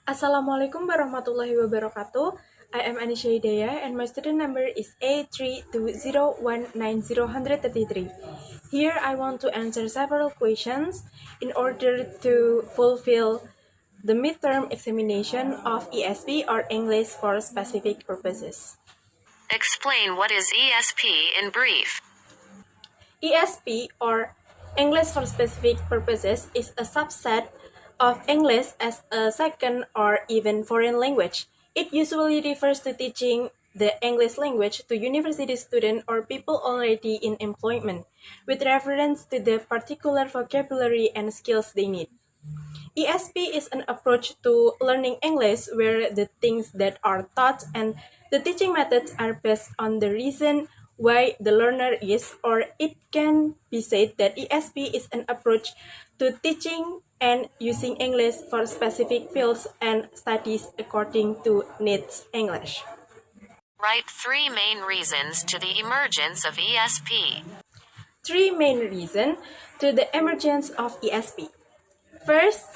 Assalamualaikum warahmatullahi wabarakatuh. I am Anisha Hidayah and my student number is A320190133. Here I want to answer several questions in order to fulfill the midterm examination of ESP or English for specific purposes. Explain what is ESP in brief. ESP or English for specific purposes is a subset of English as a second or even foreign language. It usually refers to teaching the English language to university students or people already in employment, with reference to the particular vocabulary and skills they need. ESP is an approach to learning English where the things that are taught and the teaching methods are based on the reason why the learner is, or it can be said that ESP is an approach to teaching and using English for specific fields and studies according to needs English. Write 3 main reasons to the emergence of ESP. 3 main reasons to the emergence of ESP. First,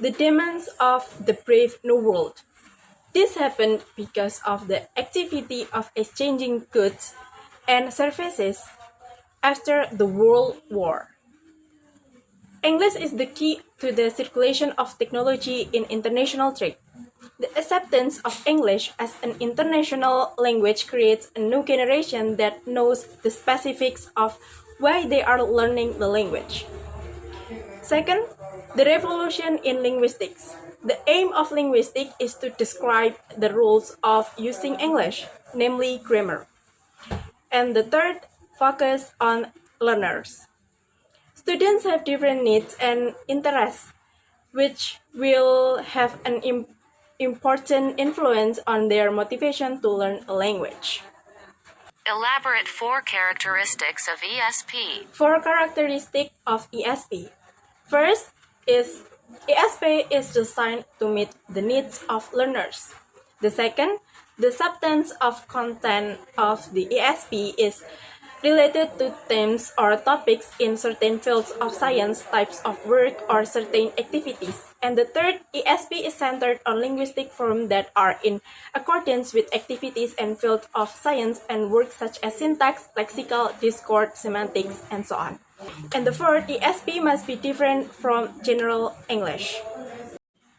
the demands of the brave new world. This happened because of the activity of exchanging goods and services after the World War. English is the key to the circulation of technology in international trade. The acceptance of English as an international language creates a new generation that knows the specifics of why they are learning the language. Second, the revolution in linguistics. The aim of linguistics is to describe the rules of using English, namely grammar. And the third, focus on learners. Students have different needs and interests, which will have an important influence on their motivation to learn a language. Elaborate 4 characteristics of ESP. 4 characteristics of ESP. First is ESP is designed to meet the needs of learners. The second, the substance of content of the ESP is related to themes or topics in certain fields of science, types of work, or certain activities. And the third, ESP is centered on linguistic forms that are in accordance with activities and fields of science and work such as syntax, lexical, discourse, semantics, and so on. And the fourth, ESP must be different from general English.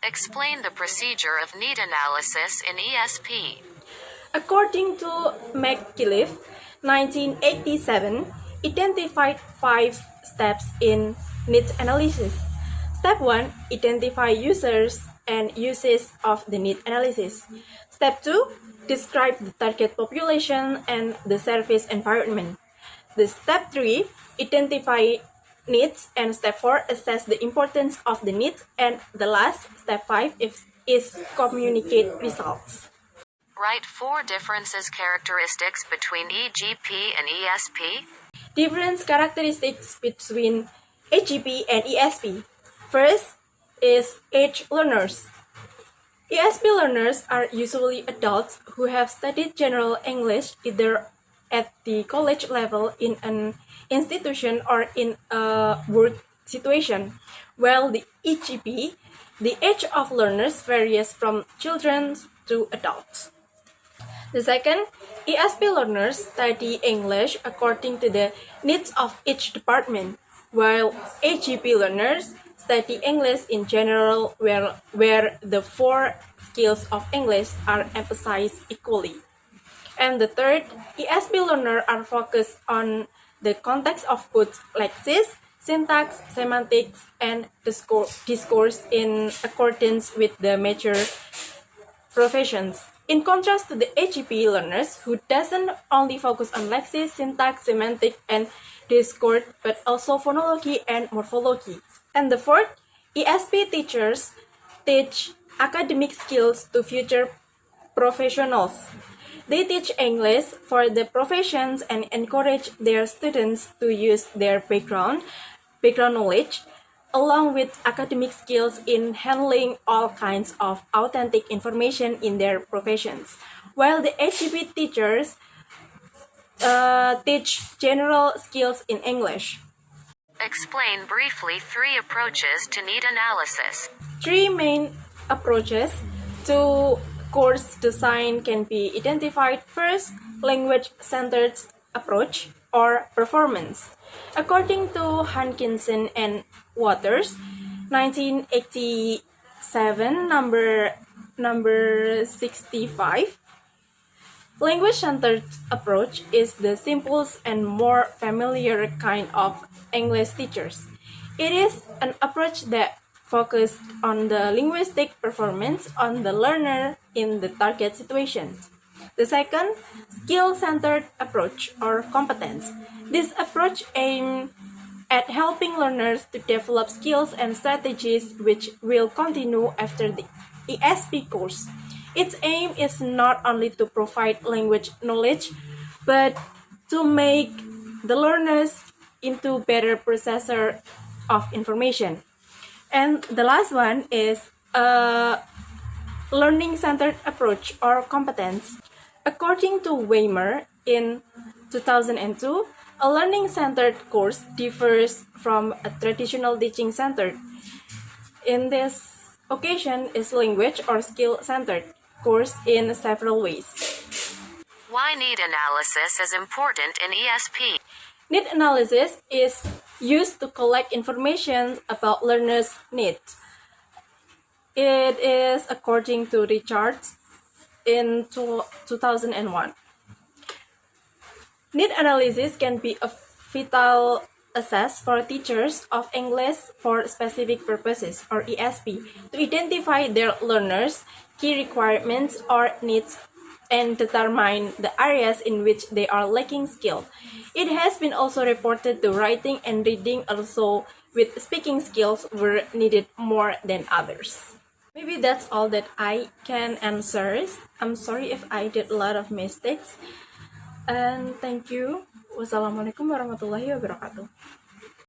Explain the procedure of need analysis in ESP. According to McKillip, 1987, identified 5 steps in needs analysis. Step 1, identify users and uses of the need analysis. Step 2, describe the target population and the service environment. The step 3, identify needs, and step 4, assess the importance of the needs, and the last, step 5, is communicate results. Write 4 differences characteristics between EGP and ESP. Different characteristics between EGP and ESP. First is age learners. ESP learners are usually adults who have studied general English either at the college level in an institution or in a work situation, while the EGP, the age of learners varies from children to adults. The second, ESP learners study English according to the needs of each department, while EGP learners study English in general where the 4 skills of English are emphasized equally. And the third, ESP learners are focused on the context of both lexis, syntax, semantics, and discourse in accordance with the major professions. In contrast to the EGP learners who doesn't only focus on lexis, syntax, semantics, and discourse, but also phonology and morphology. And the fourth, ESP teachers teach academic skills to future professionals. They teach English for the professions and encourage their students to use their background knowledge, along with academic skills in handling all kinds of authentic information in their professions, while the EGP teachers teach general skills in English. Explain briefly 3 approaches to need analysis. 3 main approaches Two course design can be identified. First, language-centered approach or performance. According to Hankinson and Waters, 1987, number 65, language-centered approach is the simplest and more familiar kind of English teachers. It is an approach that focuses on the linguistic performance on the learner in the target situations. The second, skill-centered approach or competence. This approach aims at helping learners to develop skills and strategies which will continue after the ESP course. Its aim is not only to provide language knowledge, but to make the learners into better processor of information. And the last one is a learning-centered approach or competence. According to Weimer in 2002, a learning-centered course differs from a traditional teaching-centered. In this occasion is language or skill-centered course in several ways. Why need analysis is important in ESP? Need analysis is used to collect information about learners' needs. It is according to Richards in 2001. Need analysis can be a vital assess for teachers of English for specific purposes or ESP to identify their learners' key requirements or needs and determine the areas in which they are lacking skill. It has been also reported that writing and reading also with speaking skills were needed more than others. Maybe that's all that I can answer. I'm sorry if I did a lot of mistakes. And thank you. Wassalamualaikum warahmatullahi wabarakatuh.